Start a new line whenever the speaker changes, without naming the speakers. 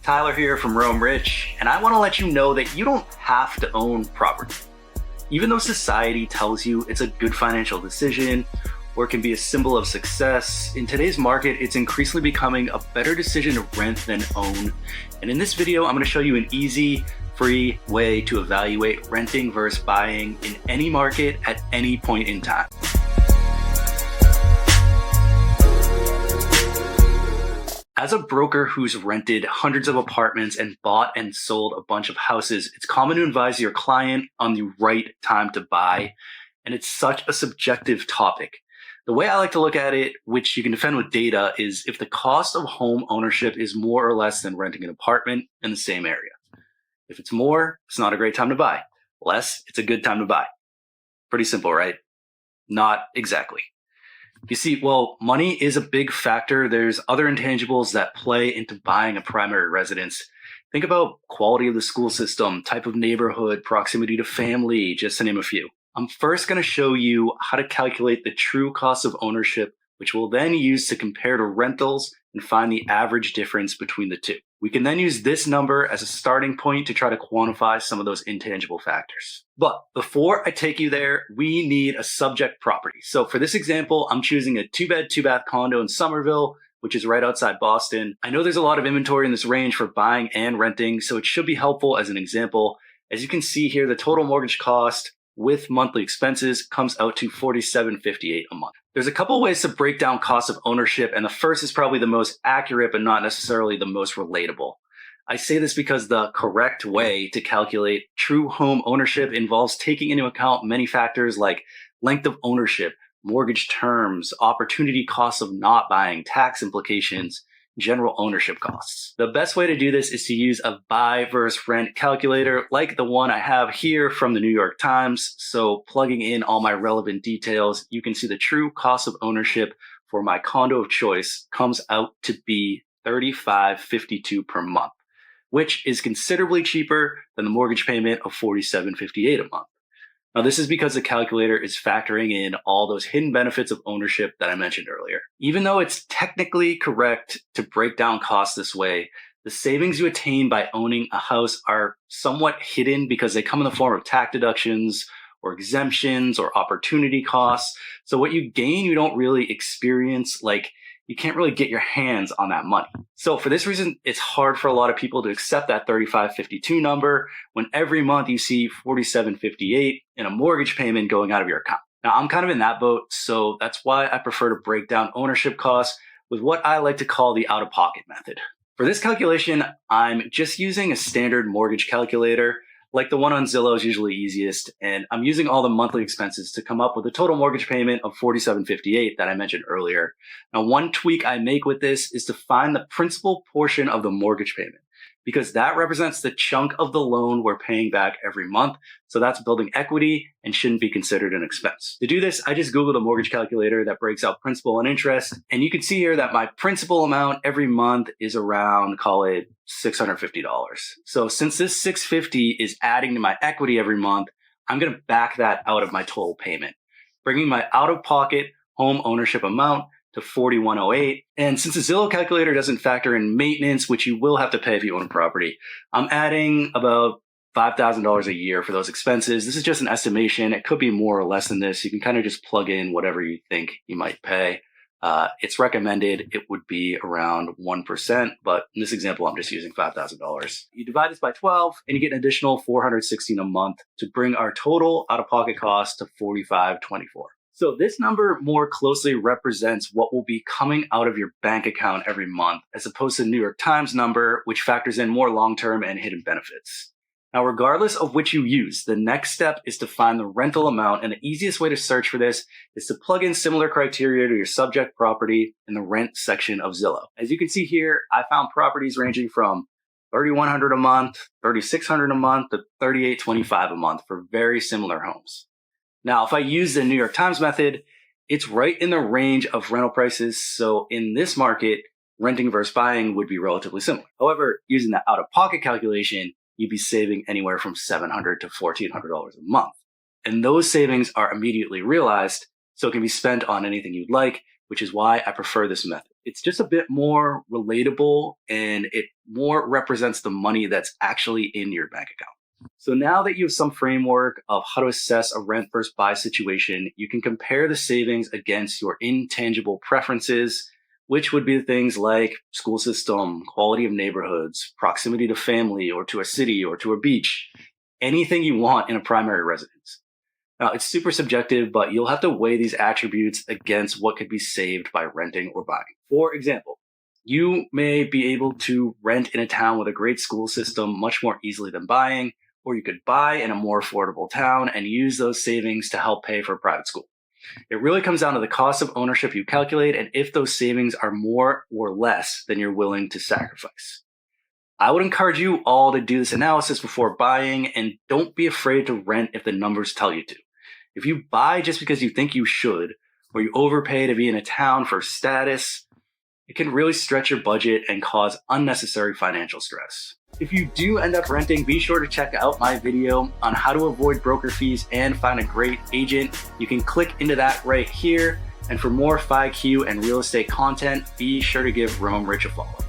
Tyler here from Rome Rich, and I want to let you know that you don't have to own property. Even though society tells you it's a good financial decision or it can be a symbol of success, in today's market, it's increasingly becoming a better decision to rent than own. And in this video, I'm going to show you an easy, free way to evaluate renting versus buying in any market at any point in time. As a broker who's rented hundreds of apartments and bought and sold a bunch of houses, it's common to advise your client on the right time to buy, and it's such a subjective topic. The way I like to look at it, which you can defend with data, is if the cost of home ownership is more or less than renting an apartment in the same area. If it's more, it's not a great time to buy. Less, it's a good time to buy. Pretty simple, right? Not exactly. You see, while money is a big factor, there's other intangibles that play into buying a primary residence. Think about quality of the school system, type of neighborhood, proximity to family, just to name a few. I'm first going to show you how to calculate the true cost of ownership, which we'll then use to compare to rentals and find the average difference between the two. We can then use this number as a starting point to try to quantify some of those intangible factors. But before I take you there, we need a subject property. So for this example, I'm choosing a 2-bed, 2-bath condo in Somerville, which is right outside Boston. I know there's a lot of inventory in this range for buying and renting, so it should be helpful as an example. As you can see here, the total mortgage cost with monthly expenses comes out to $47.58 a month. There's a couple ways to break down cost of ownership, and the first is probably the most accurate, but not necessarily the most relatable. I say this because the correct way to calculate true home ownership involves taking into account many factors like length of ownership, mortgage terms, opportunity costs of not buying, tax implications, general ownership costs. The best way to do this is to use a buy versus rent calculator like the one I have here from the New York Times. So plugging in all my relevant details, you can see the true cost of ownership for my condo of choice comes out to be $35.52 per month, which is considerably cheaper than the mortgage payment of $47.58 a month. Now, this is because the calculator is factoring in all those hidden benefits of ownership that I mentioned earlier. Even though it's technically correct to break down costs this way, the savings you attain by owning a house are somewhat hidden because they come in the form of tax deductions or exemptions or opportunity costs. So what you gain, you don't really experience, like you can't really get your hands on that money. So for this reason, it's hard for a lot of people to accept that $35.52 number when every month you see $47.58 in a mortgage payment going out of your account. Now, I'm kind of in that boat, so that's why I prefer to break down ownership costs with what I like to call the out-of-pocket method. For this calculation, I'm just using a standard mortgage calculator. Like the one on Zillow is usually easiest, and I'm using all the monthly expenses to come up with a total mortgage payment of $47.58 that I mentioned earlier. Now, one tweak I make with this is to find the principal portion of the mortgage payment, because that represents the chunk of the loan we're paying back every month. So that's building equity and shouldn't be considered an expense. To do this, I just Googled a mortgage calculator that breaks out principal and interest. And you can see here that my principal amount every month is around, call it $650. So since this $650 is adding to my equity every month, I'm going to back that out of my total payment, bringing my out-of-pocket home ownership amount to $41.08. And since the Zillow calculator doesn't factor in maintenance, which you will have to pay if you own a property, I'm adding about $5,000 a year for those expenses. This is just an estimation. It could be more or less than this. You can kind of just plug in whatever you think you might pay. It's recommended it would be around 1%, but in this example, I'm just using $5,000. You divide this by 12 and you get an additional $416 a month to bring our total out-of-pocket cost to $45.24. So this number more closely represents what will be coming out of your bank account every month, as opposed to the New York Times number, which factors in more long-term and hidden benefits. Now, regardless of which you use, the next step is to find the rental amount, and the easiest way to search for this is to plug in similar criteria to your subject property in the rent section of Zillow. As you can see here, I found properties ranging from $3,100 a month, $3,600 a month, to $3,825 a month for very similar homes. Now, if I use the New York Times method, it's right in the range of rental prices. So in this market, renting versus buying would be relatively similar. However, using the out-of-pocket calculation, you'd be saving anywhere from $700 to $1,400 a month. And those savings are immediately realized, so it can be spent on anything you'd like, which is why I prefer this method. It's just a bit more relatable and it more represents the money that's actually in your bank account. So now that you have some framework of how to assess a rent versus buy situation, you can compare the savings against your intangible preferences, which would be things like school system, quality of neighborhoods, proximity to family or to a city or to a beach, anything you want in a primary residence. Now, it's super subjective, but you'll have to weigh these attributes against what could be saved by renting or buying. For example, you may be able to rent in a town with a great school system much more easily than buying, or you could buy in a more affordable town and use those savings to help pay for a private school. It really comes down to the cost of ownership you calculate and if those savings are more or less than you're willing to sacrifice. I would encourage you all to do this analysis before buying, and don't be afraid to rent if the numbers tell you to. If you buy just because you think you should, or you overpay to be in a town for status, it can really stretch your budget and cause unnecessary financial stress. If you do end up renting, be sure to check out my video on how to avoid broker fees and find a great agent. You can click into that right here. And for more FIQ and real estate content, be sure to give Rome Rich a follow.